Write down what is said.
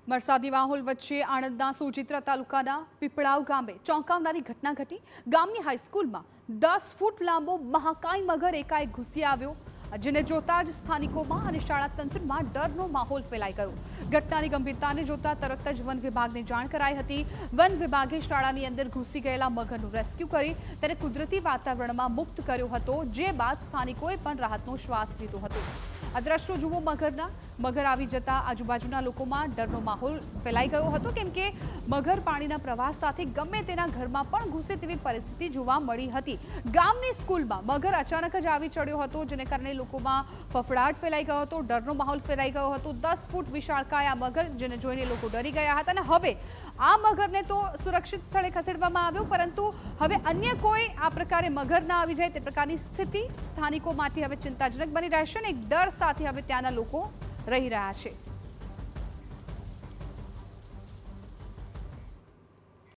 વરસાદી માહોલ વચ્ચે આણંદના સોજિત્રા તાલુકાના પીપળાવ ગામે ચોંકાવનારી ઘટના ઘટી। ગામની હાઈસ્કૂલમાં 10 ફૂટ લાંબો મહાકાય મગર એકાએક ઘૂસી આવ્યો, જેને જોતા જ સ્થાનિકોમાં અને શાળા તંત્રમાં ડરનો માહોલ ફેલાઈ ગયો। ઘટનાની ગંભીરતાને જોતા તરત જ વન વિભાગને જાણ કરાઈ હતી। વન વિભાગે શાળાની અંદર ઘૂસી ગયેલા મગરનું રેસ્ક્યુ કરી તેને કુદરતી વાતાવરણમાં મુક્ત કર્યો હતો, જે બાદ સ્થાનિકોએ પણ રાહતનો શ્વાસ લીધો હતો। આ દ્રશ્યો જુઓ મગરના। મગર આવી જતા આજુબાજુના લોકોમાં ડરનો માહોલ ફેલાઈ ગયો હતો, કેમ કે મગર પાણીના પ્રવાહ સાથે ગમે તેના ઘરમાં પણ ઘૂસે તેવી પરિસ્થિતિ જોવા મળી હતી। ગામની સ્કૂલમાં મગર અચાનક જ આવી ચડ્યો હતો, જેને કારણે લોકોમાં ફફડાટ ફેલાઈ ગયો હતો, ડરનો માહોલ ફેલાઈ ગયો હતો। 10 ફૂટ વિશાળકાય આ મગર, જેને જોઈને લોકો ડરી ગયા હતા અને હવે આ મગરને તો સુરક્ષિત સ્થળે ખસેડવામાં આવ્યો, પરંતુ હવે અન્ય કોઈ આ પ્રકારે મગર ના આવી જાય તે પ્રકારની સ્થિતિ સ્થાનિકો માટે હવે ચિંતાજનક બની રહેશે અને એક ડર સાથે હવે ત્યાંના લોકો રહી રહ્યા છે।